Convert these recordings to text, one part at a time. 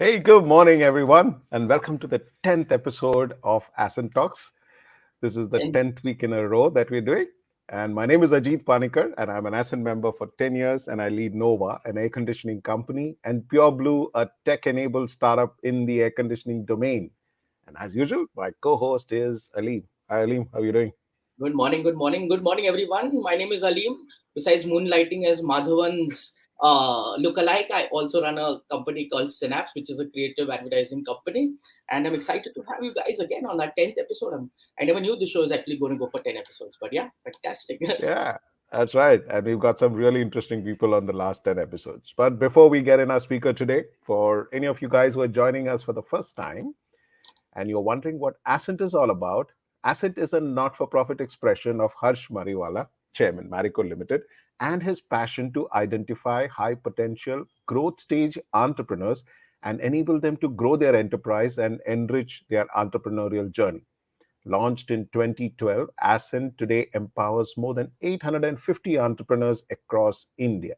Hey, good morning, everyone, and welcome to the 10th episode of Ascent Talks. This is the And 10th week in a row that we're doing. And my name is Ajit Panikar, and I'm an Ascent member for 10 years, and I lead Nova, an air conditioning company, and Pure Blue, a tech-enabled startup in the air conditioning domain. And as usual, my co-host is Aleem. Hi, Aleem. How are you doing? good morning, everyone. My name is Aleem. Besides moonlighting as Madhavan's lookalike, I also run a company called Synapse, which is a creative advertising company. And I'm excited to have you guys again on our 10th episode. I never knew the show is actually going to go for 10 episodes, but yeah, fantastic. Yeah, that's right. And we've got some really interesting people on the last 10 episodes. But before we get in our speaker today, for any of you guys who are joining us for the first time, and you're wondering what Ascent is all about, Ascent is a not for profit expression of Harsh Mariwala, Chairman, Marico Limited, and his passion to identify high potential growth stage entrepreneurs and enable them to grow their enterprise and enrich their entrepreneurial journey. Launched in 2012, Ascent today empowers more than 850 entrepreneurs across India.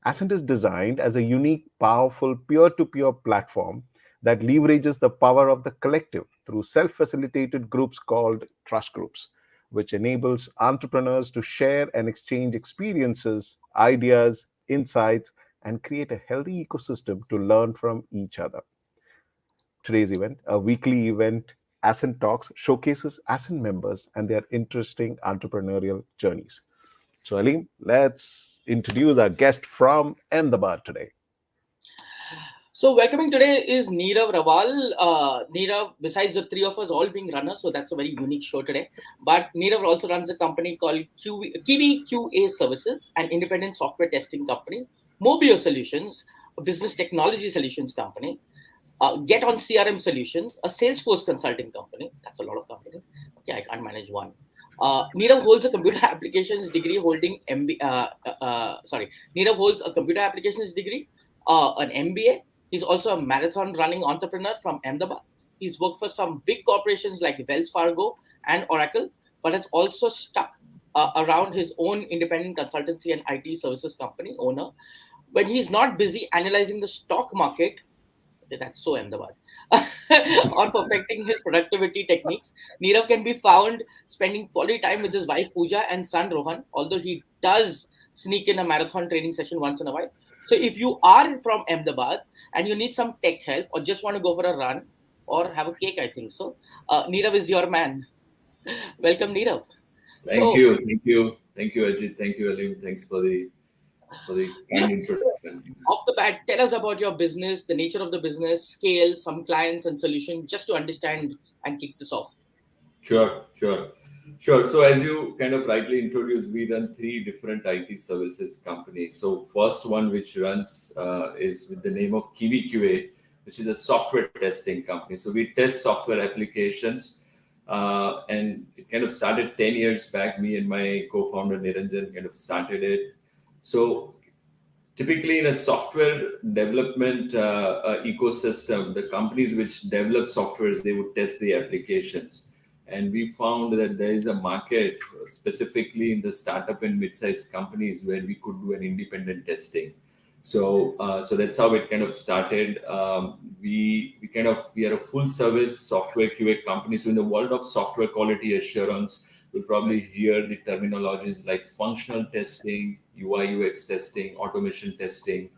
Ascent is designed as a unique, powerful peer to peer platform that leverages the power of the collective through self facilitated groups called trust groups, which enables entrepreneurs to share and exchange experiences, ideas, insights, and create a healthy ecosystem to learn from each other. Today's event, a weekly event, Ascent Talks, showcases Ascent members and their interesting entrepreneurial journeys. So, Aleem, let's introduce our guest from Ahmedabad today. So welcoming today is Nirav Raval. Nirav, besides the three of us all being runners, so that's a very unique show today. But Nirav also runs a company called KiwiQA Services, an independent software testing company. Mobio Solutions, a business technology solutions company. Geton CRM Solutions, a Salesforce consulting company. That's a lot of companies. Okay, I can't manage one. Nirav holds a computer applications degree holding Nirav holds a computer applications degree, an MBA. He's also a marathon running entrepreneur from Ahmedabad. He's worked for some big corporations like Wells Fargo and Oracle, but has also stuck around his own independent consultancy and IT services company owner. When he's not busy analyzing the stock market, that's so Ahmedabad, or perfecting his productivity techniques, Nirav can be found spending quality time with his wife Pooja and son Rohan, although he does sneak in a marathon training session once in a while. So if you are from Ahmedabad and you need some tech help or just want to go for a run or have a cake, I think so, Nirav is your man. Welcome, Nirav. Thank So you, thank you, thank you, Ajit. Thank you, Aleem. Thanks for the kind introduction. off the bat, tell us about your business, the nature of the business, scale, some clients and solution, just to understand and kick this off. Sure, sure, sure. So as you kind of rightly introduced, we run three different IT services companies. So first one which runs is with the name of KiwiQA, which is a software testing company. So we test software applications, and it kind of started 10 years back. Me and my co-founder Niranjan kind of started it. So typically in a software development ecosystem, the companies which develop softwares, they would test the applications. And we found that there is a market specifically in the startup and mid-sized companies where we could do an independent testing. So that's how it kind of started. We are a full service software QA company. So in the world of software quality assurance, you'll probably hear the terminologies like functional testing, UI UX testing, automation testing,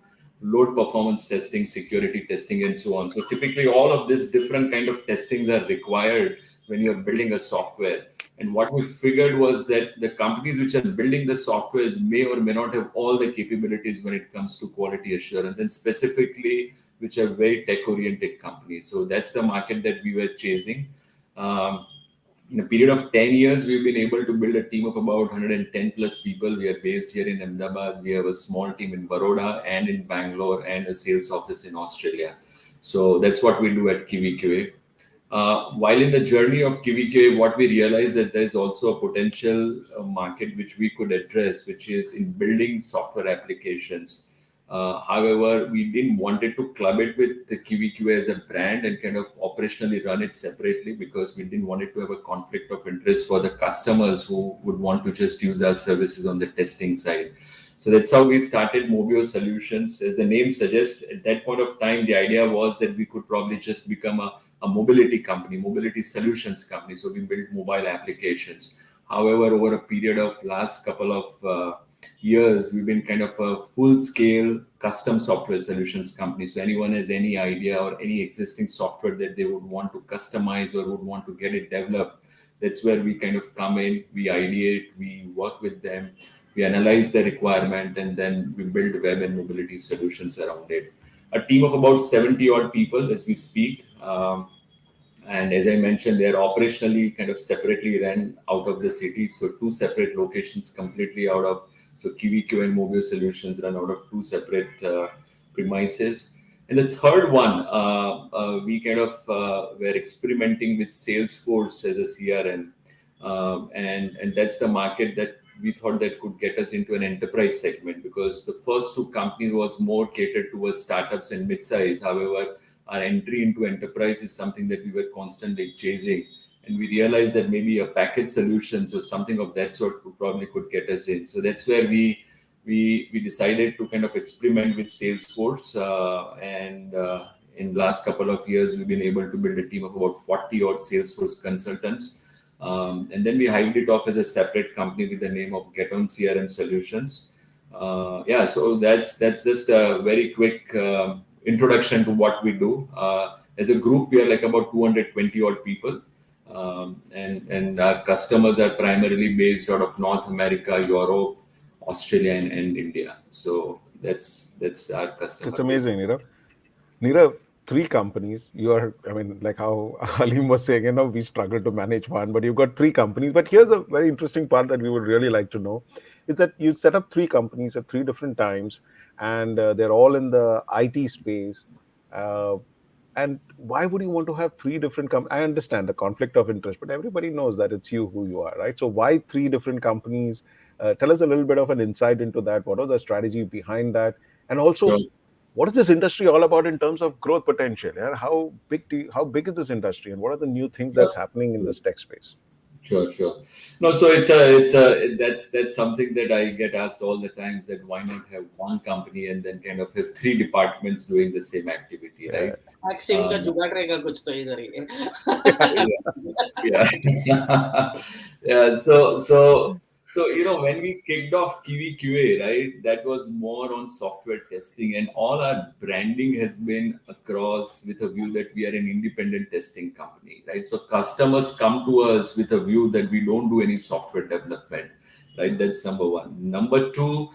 load performance testing, security testing, and so on. So typically all of these different kind of testings are required when you're building a software. And what we figured was that the companies which are building the softwares may or may not have all the capabilities when it comes to quality assurance, and specifically which are very tech-oriented companies. So that's the market that we were chasing. In a period of 10 years, we've been able to build a team of about 110 plus people. We are based here in Ahmedabad. We have a small team in Baroda and in Bangalore and a sales office in Australia. So that's what we do at KiwiQA. While in the journey of KiwiQA, what we realized that there's also a potential market which we could address, which is in building software applications. However, we didn't wanted to club it with the KiwiQA as a brand and kind of operationally run it separately, because we didn't want it to have a conflict of interest for the customers who would want to just use our services on the testing side. So that's how we started Mobio Solutions. As the name suggests, at that point of time, the idea was that we could probably just become a mobility company, mobility solutions company. So we built mobile applications. However, over a period of last couple of years, we've been kind of a full-scale custom software solutions company. So anyone has any idea or any existing software that they would want to customize or would want to get it developed, that's where we kind of come in, we ideate, we work with them, we analyze the requirement, and then we build web and mobility solutions around it. A team of about 70 odd people as we speak. And as I mentioned, they are operationally kind of separately run out of the city. So two separate locations completely out of, so KiwiQA and Mobio Solutions run out of two separate premises. And the third one, we kind of were experimenting with Salesforce as a CRM. And that's the market that we thought that could get us into an enterprise segment, because the first two companies was more catered towards startups and mid-size. However, our entry into enterprise is something that we were constantly chasing, and we realized that maybe a package solutions or something of that sort could get us in. So that's where we decided to kind of experiment with Salesforce, and in last couple of years we've been able to build a team of about 40 odd Salesforce consultants, and then we hived it off as a separate company with the name of Geton CRM Solutions. So that's just a very quick introduction to what we do. As a group, we are like about 220 odd people, and our customers are primarily based out of North America, Europe, Australia, and India. So that's our customer It's amazing, base. Nirav, three companies. You are, I mean, like how Aleem was saying, we struggle to manage one, but you've got three companies. But here's a very interesting part that we would really like to know is that you set up three companies at three different times, and they're all in the IT space. Uh, and why would you want to have three different I understand the conflict of interest, but everybody knows that it's you who you are, right? So why three different companies? Tell us a little bit of an insight into that. What was the strategy behind that? And So also, what is this industry all about in terms of growth potential? Yeah? How big is this industry, and what are the new things that's happening in this tech space? Sure. No, so that's something that I get asked all the times, that why not have one company and then kind of have three departments doing the same activity, Yeah. right? Maxim का Um, जुगाड़ रहेगा कुछ तो इधर ही yeah. Yeah. So when we kicked off KiwiQA, right, that was more on software testing, and all our branding has been across with a view that we are an independent testing company, right? So customers come to us with a view that we don't do any software development, right? That's number one. Number two,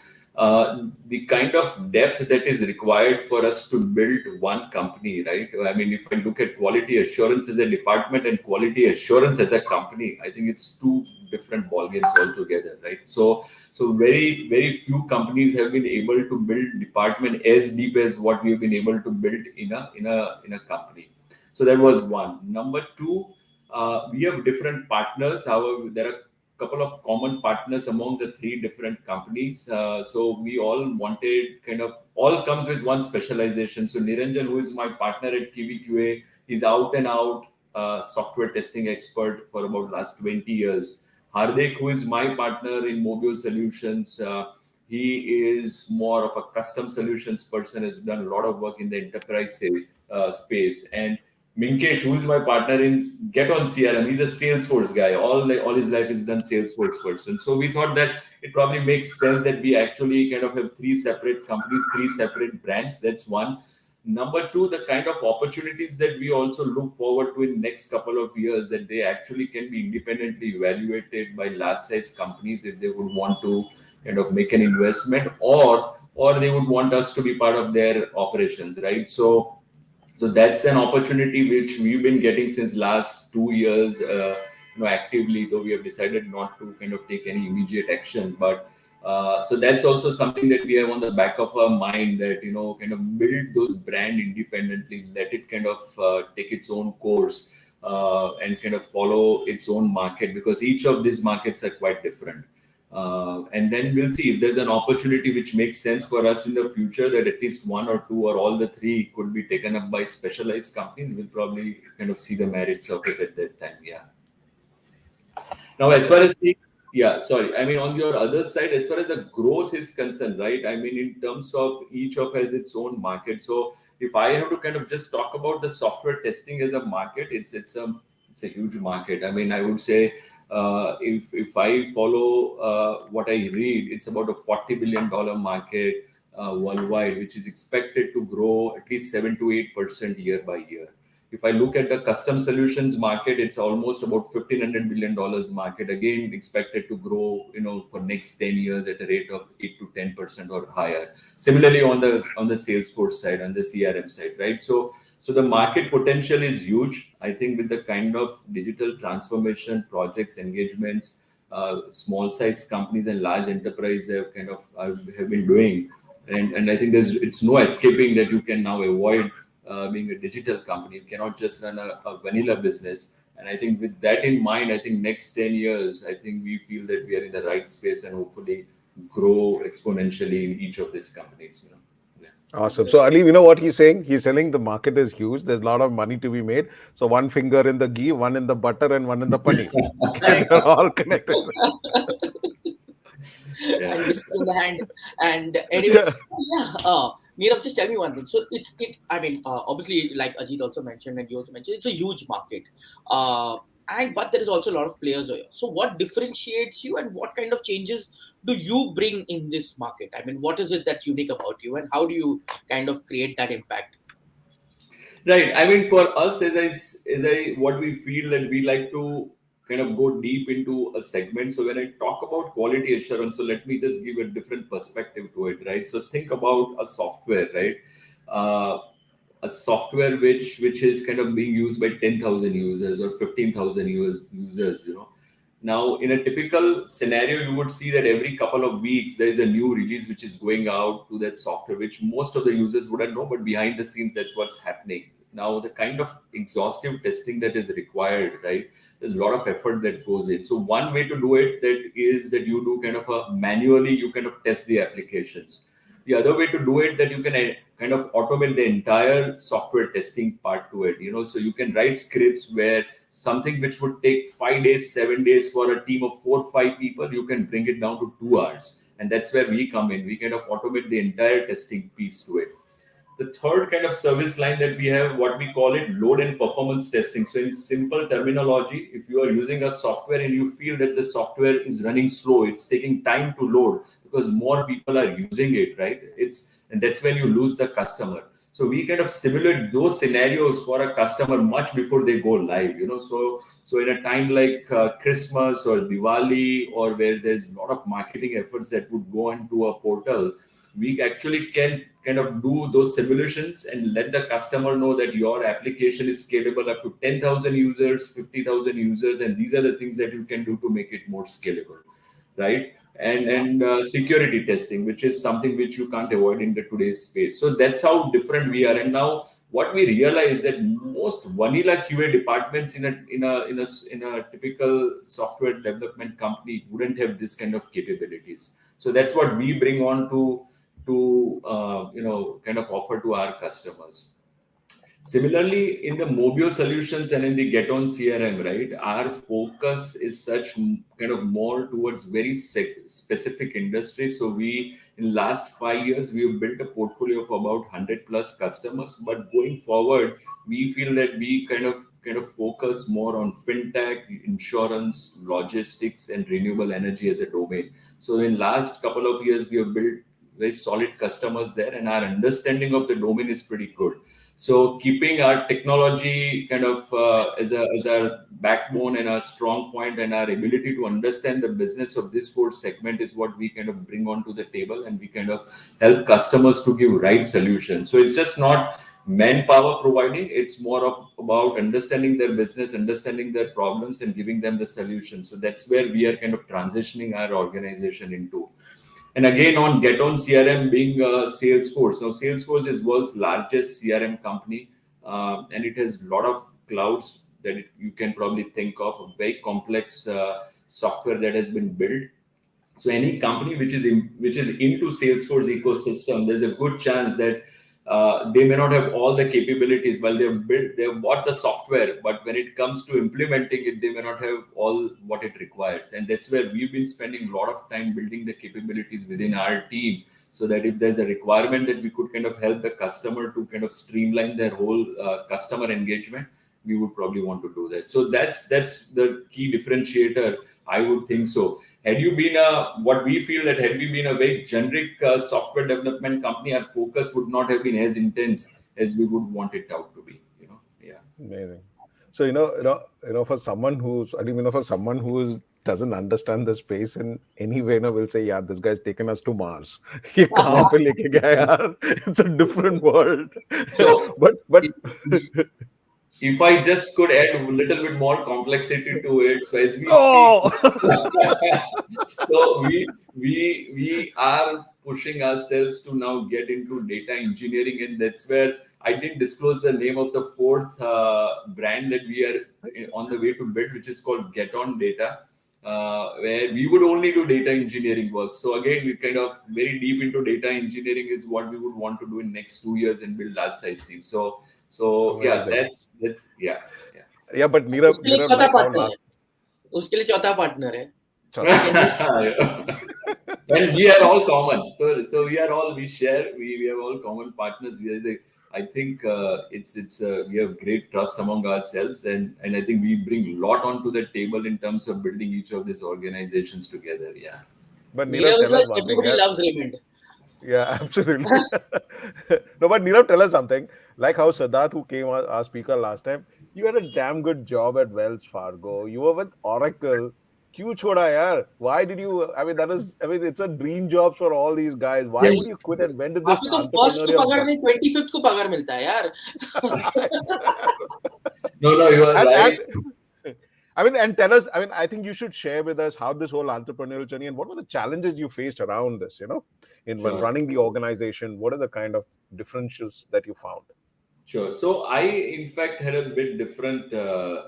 the kind of depth that is required for us to build one company, right? I mean, if I look at quality assurance as a department and quality assurance as a company, I think it's two different ballgames altogether, right? So very, very few companies have been able to build department as deep as what we've been able to build in a company. So that was one. Number two, we have different partners. However, there are couple of common partners among the three different companies. So we all wanted all comes with one specialization. So Niranjan, who is my partner at KiwiQA, is out and out software testing expert for about last 20 years. Hardik, who is my partner in Mobio Solutions, he is more of a custom solutions person, has done a lot of work in the enterprise space. And Minkesh, who is my partner in Geton CRM, he's a Salesforce guy. All his life he's done Salesforce person. So we thought that it probably makes sense that we actually kind of have three separate companies, three separate brands. That's one. Number two, the kind of opportunities that we also look forward to in next couple of years, that they actually can be independently evaluated by large size companies if they would want to kind of make an investment, or they would want us to be part of their operations, right? So that's an opportunity which we've been getting since last 2 years, actively, though we have decided not to kind of take any immediate action. But so that's also something that we have on the back of our mind, that, kind of build those brand independently, let it kind of take its own course, and kind of follow its own market, because each of these markets are quite different. And then we'll see if there's an opportunity which makes sense for us in the future, that at least one or two or all the three could be taken up by specialized companies. We'll probably kind of see the merits of it at that time. Yeah. Now, as far as the Yeah, sorry. I mean, on your other side, as far as the growth is concerned, right? I mean, in terms of each of has its own market. So if I have to kind of just talk about the software testing as a market, it's a huge market. I mean, I would say if I follow what I read, it's about a $40 billion market worldwide, which is expected to grow at least 7 to 8% year by year. If I look at the custom solutions market, it's almost about $1,500 billion market. Again, expected to grow, for next 10 years at a rate of 8 to 10% or higher. Similarly, on the Salesforce side, on the CRM side, right? So the market potential is huge. I think with the kind of digital transformation projects, engagements, small size companies and large enterprise have been doing, and I think it's no escaping that you can now avoid being a digital company. You cannot just run a vanilla business. And I think with that in mind, I think next 10 years, I think we feel that we are in the right space and hopefully grow exponentially in each of these companies. Yeah. Awesome. So Ali, you know what he's saying? He's telling the market is huge. There's a lot of money to be made. So one finger in the ghee, one in the butter, and one in the paneer. Correct. They're all connected. Yeah. And whiskey in the hand. And anyway, Yeah. yeah. Nirav, just tell me one thing. So I mean, obviously, like Ajit also mentioned and you also mentioned, it's a huge market. But there is also a lot of players here. So what differentiates you, and what kind of changes do you bring in this market? I mean, what is it that's unique about you, and how do you kind of create that impact? Right. I mean, for us, what we feel that we like to kind of go deep into a segment. So when I talk about quality assurance, so let me just give a different perspective to it, right? So think about a software, right? Uh, a software which is kind of being used by 10,000 users or 15,000 users. Now, in a typical scenario, you would see that every couple of weeks there is a new release which is going out to that software, which most of the users wouldn't know, but behind the scenes, that's what's happening. Now, the kind of exhaustive testing that is required, right? There's a lot of effort that goes in. So one way to do it that is that you do kind of manually, you kind of test the applications. The other way to do it that you can kind of automate the entire software testing part to it. So you can write scripts where something which would take 5 days, 7 days for a team of 4 or 5 people, you can bring it down to 2 hours. And that's where we come in. We kind of automate the entire testing piece to it. The third kind of service line that we have, what we call it load and performance testing. So in simple terminology, if you are using a software and you feel that the software is running slow, it's taking time to load because more people are using it, right? And that's when you lose the customer. So we kind of simulate those scenarios for a customer much before they go live. So in a time like Christmas or Diwali, or where there's a lot of marketing efforts that would go into a portal, we actually can kind of do those simulations and let the customer know that your application is scalable up to 10,000 users, 50,000 users, and these are the things that you can do to make it more scalable, right? And security testing, which is something which you can't avoid in the today's space. So that's how different we are. And now what we realize that most vanilla QA departments in a typical software development company wouldn't have this kind of capabilities. So that's what we bring on to kind of offer to our customers. Similarly, in the Mobio Solutions and in the Geton CRM, right, our focus is such kind of more towards very specific industries. So in last 5 years, we've built a portfolio of about 100 plus customers. But going forward, we feel that we kind of focus more on fintech, insurance, logistics, and renewable energy as a domain. So in last couple of years, we have built very solid customers there, and our understanding of the domain is pretty good. So keeping our technology kind of as our backbone and our strong point, and our ability to understand the business of this four segment is what we kind of bring onto the table, and we kind of help customers to give right solutions. So it's just not manpower providing, it's more about understanding their business, understanding their problems, and giving them the solution. So that's where we are kind of transitioning our organization into. And again, on Geton CRM being Salesforce. Now, Salesforce is world's largest CRM company, and it has a lot of clouds that you can probably think of, a very complex software that has been built. So any company which is into Salesforce ecosystem, there's a good chance that they may not have all the capabilities. While they've bought the software, but when it comes to implementing it, they may not have all what it requires. And that's where we've been spending a lot of time building the capabilities within our team, so that if there's a requirement that we could kind of help the customer to kind of streamline their whole customer engagement, we would probably want to do that. So that's the key differentiator, I would think so. Had you been what we feel that had we been a very generic software development company, our focus would not have been as intense as we would want it out to be. Yeah. Amazing. So for someone who's, I mean, for someone who doesn't understand the space in any way, will say, yeah, this guy's taken us to Mars. ये कहाँ पे लेके गया यार? It's a different world. So, but if I just could add a little bit more complexity to it, so as we oh! speak, so we are pushing ourselves to now get into data engineering, and that's where I didn't disclose the name of the fourth brand that we are on the way to build, which is called Geton Data, where we would only do data engineering work. So again, we kind of very deep into data engineering is what we would want to do in next 2 years and build large size teams. So yeah, that's yeah. Yeah, but Nirav, उसके लिए Nirav, चौथा like how partner है. last. उसके लिए चौथा partner है. And we are all common. So we are all, we share, we have all common partners. I think it's we have great trust among ourselves, and I think we bring a lot onto the table in terms of building each of these organizations together. Yeah. But Nirav Nirav, is tell us like one thing. everybody loves Raymond. Yeah, absolutely. No, but Nirav, tell us something. Like how Siddharth, who came our speaker last time, you had a damn good job at Wells Fargo. You were with Oracle. क्यों छोड़ा यार? Why did you? I mean, it's a dream job for all these guys. Why would you quit? And when did this आपको तो first को entrepreneurial? पगार नहीं 25th को पगार मिलता है यार. No, you are right. I mean, and tell us, I mean, I think you should share with us how this whole entrepreneurial journey and what were the challenges you faced around this, when running the organization. What are the kind of differences that you found? Sure. So I, in fact, had a bit different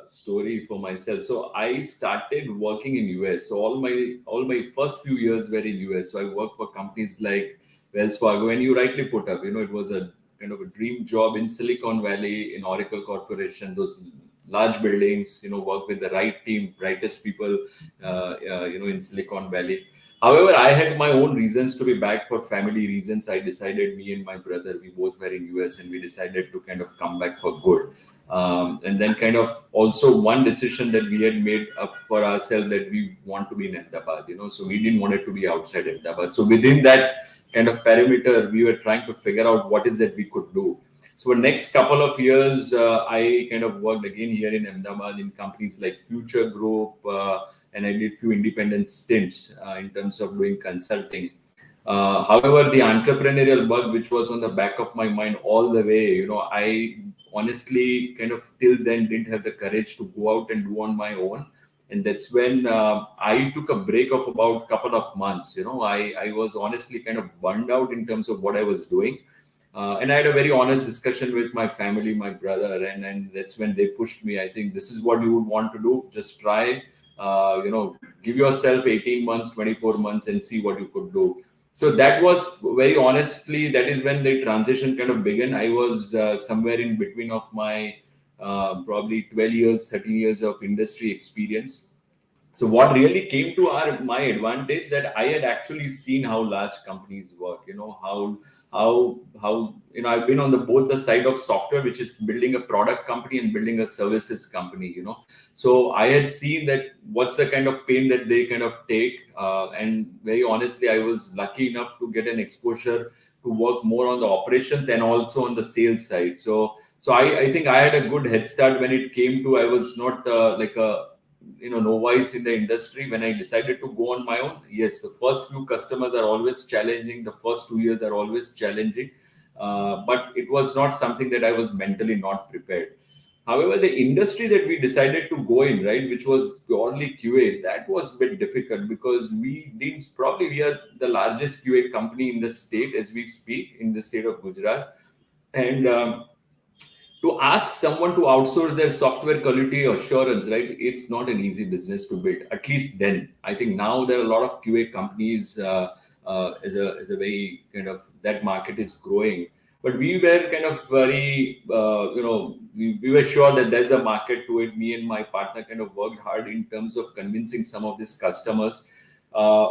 story for myself. So I started working in US. So all my first few years were in US. So I worked for companies like Wells Fargo, and you rightly put up, it was a kind of a dream job in Silicon Valley, in Oracle Corporation, those large buildings, work with the right team, brightest people, in Silicon Valley. However, I had my own reasons to be back for family reasons. I decided, me and my brother, we both were in US, and we decided to kind of come back for good. And then kind of also one decision that we had made up for ourselves, that we want to be in Ahmedabad, so we didn't want it to be outside Ahmedabad. So within that kind of perimeter, we were trying to figure out what is that we could do. So for next couple of years, I kind of worked again here in Ahmedabad in companies like Future Group, and I did few independent stints in terms of doing consulting. However, the entrepreneurial bug, which was on the back of my mind all the way, I honestly kind of till then didn't have the courage to go out and do on my own. And that's when I took a break of about couple of months. I was honestly kind of burned out in terms of what I was doing. And I had a very honest discussion with my family, my brother, and that's when they pushed me. I think this is what you would want to do. Just try, give yourself 18 months, 24 months and see what you could do. So that was very honestly, that is when the transition kind of began. I was somewhere in between of my probably 12 years, 13 years of industry experience. So what really came to my advantage, that I had actually seen how large companies work, how I've been on both the side of software, which is building a product company and building a services company, So I had seen that what's the kind of pain that they kind of take. And very honestly, I was lucky enough to get an exposure to work more on the operations and also on the sales side. So I think I had a good head start when it came to, I was not like a novice in the industry. When I decided to go on my own, yes, the first few customers are always challenging. The first 2 years are always challenging. But it was not something that I was mentally not prepared. However, the industry that we decided to go in, right, which was purely QA, that was a bit difficult because we are the largest QA company in the state as we speak, in the state of Gujarat. And to ask someone to outsource their software quality assurance, right? It's not an easy business to build. At least then. I think now there are a lot of QA companies as a very kind of, that market is growing. But we were kind of very, we were sure that there's a market to it. Me and my partner kind of worked hard in terms of convincing some of these customers. Uh,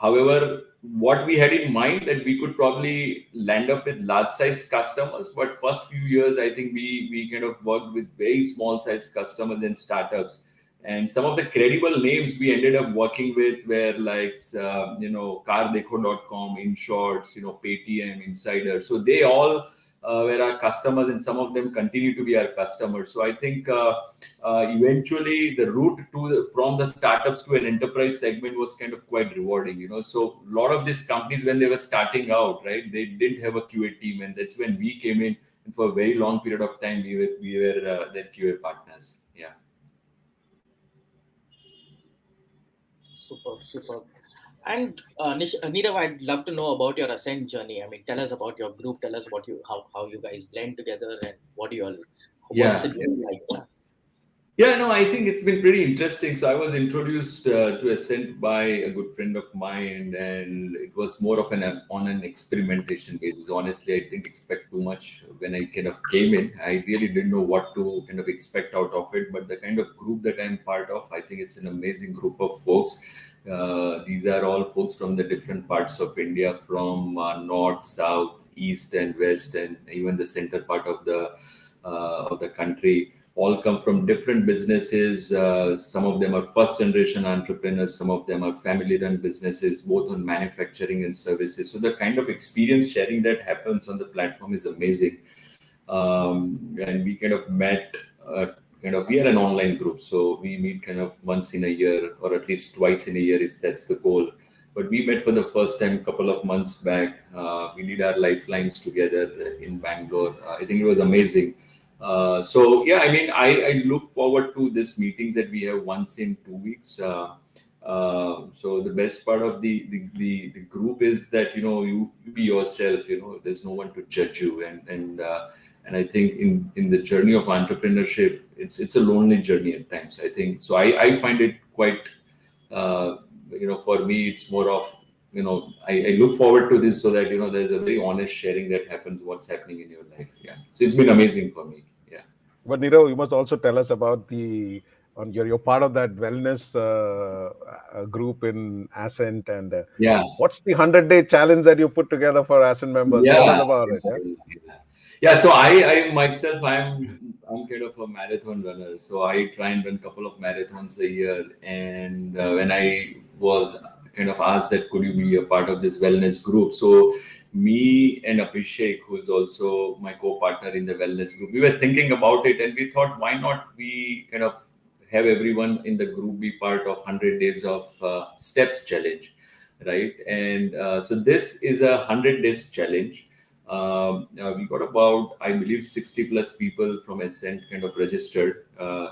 However, what we had in mind that we could probably land up with large size customers, but first few years, I think we kind of worked with very small size customers and startups. And some of the credible names we ended up working with were like, cardeko.com, InShorts, Paytm, Insider. So they all were our customers, and some of them continue to be our customers. So I think eventually the route from the startups to an enterprise segment was kind of quite rewarding. So a lot of these companies, when they were starting out, right, they didn't have a QA team, and that's when we came in, and for a very long period of time we were their QA partners. Yeah. Super, super. And Nirav, I'd love to know about your Ascent journey. I mean, tell us about your group. Tell us about how you guys blend together and what's Yeah. it been like. Yeah. Yeah, no, I think it's been pretty interesting. So I was introduced to Ascent by a good friend of mine, and it was more of on an experimentation basis. Honestly, I didn't expect too much when I kind of came in. I really didn't know what to kind of expect out of it. But the kind of group that I'm part of, I think it's an amazing group of folks. These are all folks from the different parts of India, from north, south, east, and west, and even the center part of the country. All come from different businesses. Some of them are first generation entrepreneurs, some of them are family run businesses, both on manufacturing and services. So the kind of experience sharing that happens on the platform is amazing. And we kind of met, we are an online group, so we meet kind of once in a year, or at least twice in a year, is that's the goal. But we met for the first time a couple of months back. We did our lifelines together in Bangalore. I think it was amazing. So yeah, I mean, I look forward to these meetings that we have once in 2 weeks. So the best part of the group is that you be yourself. There's no one to judge you, and I think in the journey of entrepreneurship, it's a lonely journey at times. I think so. I find it quite. For me, it's more of I look forward to this so that there's a very honest sharing that happens. What's happening in your life? Yeah. So it's been amazing for me. Yeah. But Nirav, you must also tell us about you're part of that wellness group in Ascent, and Yeah. what's the 100-day challenge that you put together for Ascent members? Tell us Yeah. about it. Yeah. Yeah, so I myself, I'm kind of a marathon runner. So I try and run a couple of marathons a year. And when I was kind of asked that could you be a part of this wellness group, so me and Abhishek, who is also my co-partner in the wellness group, we were thinking about it, and we thought, why not we kind of have everyone in the group be part of 100 days of steps challenge, right? And so this is a 100 days challenge. We got about, I believe, 60 plus people from Ascent kind of registered,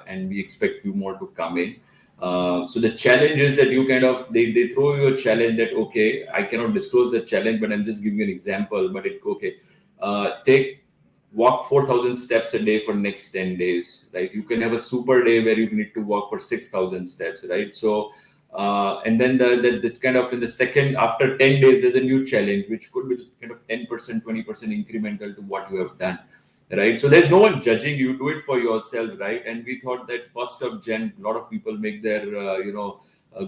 and we expect few more to come in. So the challenge is that you kind of they throw you a challenge that, okay, I cannot disclose the challenge, but I'm just giving you an example. But walk 4,000 steps a day for next 10 days, right? You can have a super day where you need to walk for 6,000 steps, right? So and then the kind of in the second, after 10 days, there's a new challenge, which could be kind of 10%, 20% incremental to what you have done, right? So there's no one judging you, do it for yourself, right? And we thought that 1st of Jan, a lot of people make their,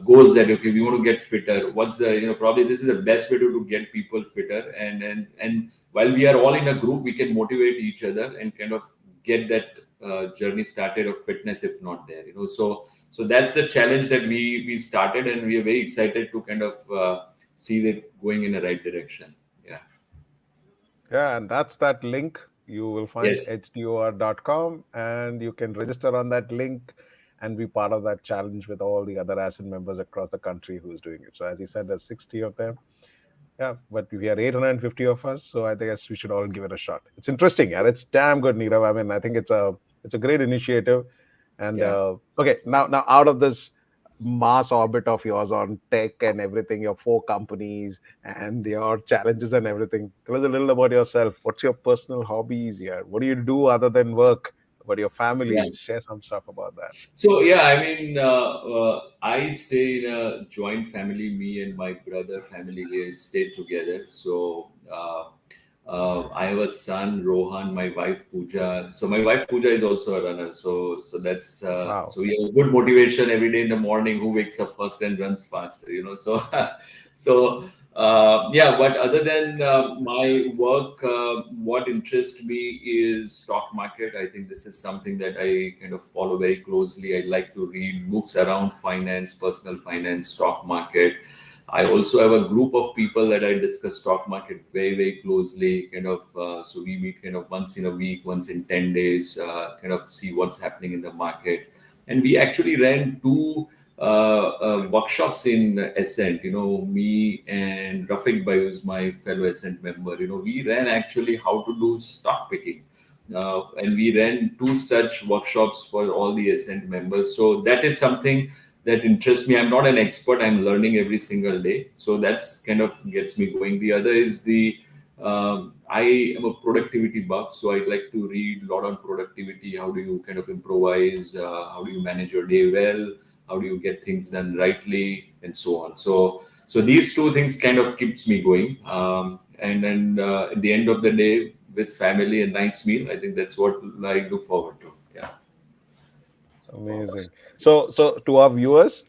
goals that, okay, we want to get fitter. What's the, probably this is the best way to get people fitter. And while we are all in a group, we can motivate each other and kind of get that journey started of fitness, if not there, so that's the challenge that we started, and we are very excited to kind of see it going in the right direction. Yeah. Yeah, and that's that link. You will find Yes. hdor.com, and you can register on that link and be part of that challenge with all the other Ascent members across the country who's doing it. So as you said, there's 60 of them. Yeah, but we are 850 of us, so I guess we should all give it a shot. It's interesting, and it's damn good, Nirav. I mean, I think it's a great initiative. And Yeah. okay, now out of this mass orbit of yours on tech and everything, your 4 companies and your challenges and everything, tell us a little about yourself. What's your personal hobbies here? What do you do other than work? About your Yeah. family? Share some stuff about that. So yeah, I mean, I stay in a joint family. Me and my brother family, we stay together. So I have a son, Rohan, my wife, Pooja. So my wife, Pooja, is also a runner. So that's Wow. so we have good motivation every day in the morning. Who wakes up first and runs faster? So yeah. But other than my work, what interests me is stock market. I think this is something that I kind of follow very closely. I like to read books around finance, personal finance, stock market. I also have a group of people that I discuss stock market very, very closely. So we meet kind of once in a week, once in 10 days, kind of see what's happening in the market. And we actually ran two workshops in Ascent. Me and Rafiq Bhai, who's my fellow Ascent member. We ran actually how to do stock picking. And we ran two such workshops for all the Ascent members. So that is something that interests me. I'm not an expert. I'm learning every single day. So that's kind of gets me going. The other is I am a productivity buff. So I like to read a lot on productivity. How do you kind of improvise? How do you manage your day well? How do you get things done rightly? And so on. So these two things kind of keeps me going. And then at the end of the day, with family and nice meal, I think that's what I look forward to. Yeah. Amazing. So to our viewers,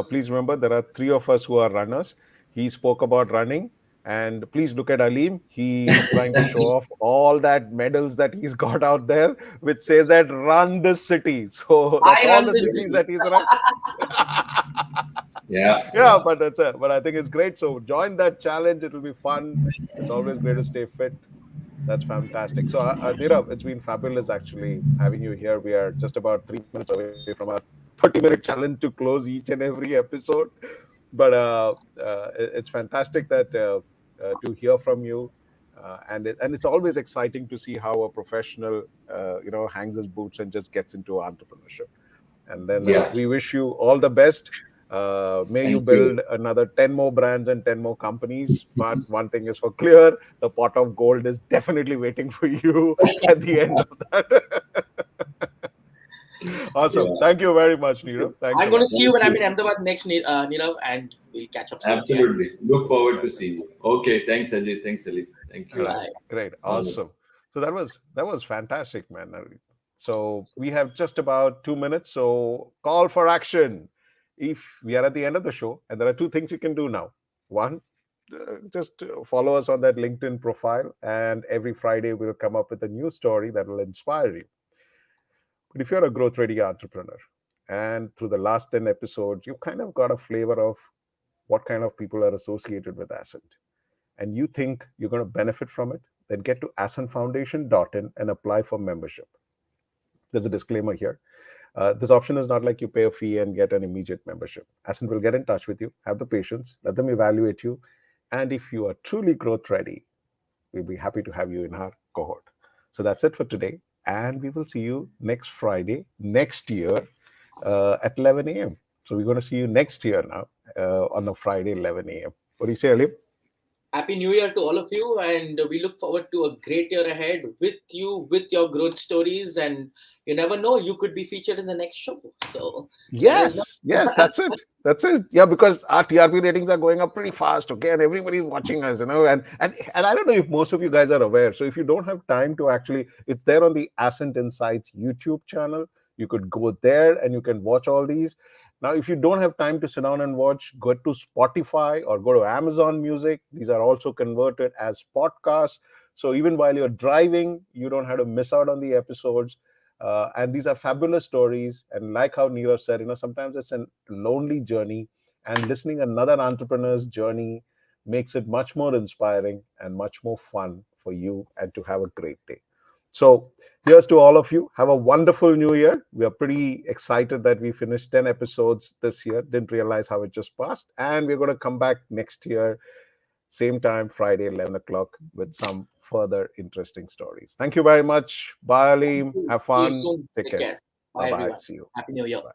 please remember there are three of us who are runners. He spoke about running, and please look at Aleem. He's trying to show off all that medals that he's got out there, which says that run this city. So that's I all run the this cities city. that he's run. Yeah. Yeah, but but I think it's great. So join that challenge. It will be fun. It's always great to stay fit. That's fantastic. So, Nirav, it's been fabulous actually having you here. We are just about 3 minutes away from our 30-minute challenge to close each and every episode. But it's fantastic that to hear from you, and it's always exciting to see how a professional, hangs his boots and just gets into entrepreneurship. And then Yeah. we wish you all the best. May you Thank you. build another 10 more brands and 10 more companies. But one thing is for clear, the pot of gold is definitely waiting for you at the end of that. Awesome. Yeah. Thank you very much, Nirav. Thanks a I'm going to lot. see you Thank when I'm in you. Ahmedabad next, and we'll catch up soon. Yeah. Absolutely. Look forward to Right. seeing you. Okay. Thanks, Ajit. Thanks, Ali. Thank All you. right. Bye. Great. All right. Awesome. So that was fantastic, man. So we have just about 2 minutes. So call for action. If we are at the end of the show, and there are two things you can do now. One, just follow us on that LinkedIn profile, and every Friday we'll come up with a new story that will inspire you. But if you're a growth ready entrepreneur, and through the last 10 episodes, you kind of got a flavor of what kind of people are associated with Ascent, and you think you're going to benefit from it, then get to ascentfoundation.in and apply for membership. There's a disclaimer here. This option is not like you pay a fee and get an immediate membership. Ascent will get in touch with you, have the patience, let them evaluate you. And if you are truly growth ready, we'll be happy to have you in our cohort. So that's it for today. And we will see you next Friday, next year at 11 a.m. So we're going to see you next year now on a Friday, 11 a.m. What do you say, Ali? Happy New Year to all of you, and we look forward to a great year ahead with you, with your growth stories. And you never know, you could be featured in the next show. So let us know. Yes, that's it. That's it. Yeah, because our TRP ratings are going up pretty fast, okay, and everybody's watching us, and I don't know if most of you guys are aware. So if you don't have time to actually, it's there on the Ascent Insights YouTube channel. You could go there and you can watch all these. Now, if you don't have time to sit down and watch, go to Spotify or go to Amazon Music. These are also converted as podcasts. So even while you're driving, you don't have to miss out on the episodes. And these are fabulous stories. And like how Nirav said, sometimes it's a lonely journey, and listening another entrepreneur's journey makes it much more inspiring and much more fun for you and to have a great day. So here's to all of you. Have a wonderful new year. We are pretty excited that we finished 10 episodes this year. Didn't realize how it just passed. And we're going to come back next year, same time, Friday, 11 o'clock, with some further interesting stories. Thank you very much. Bye, Aleem. Have See you fun. soon. Take Take care. care. Bye Bye, bye. everyone. See you. Happy New Year. Bye.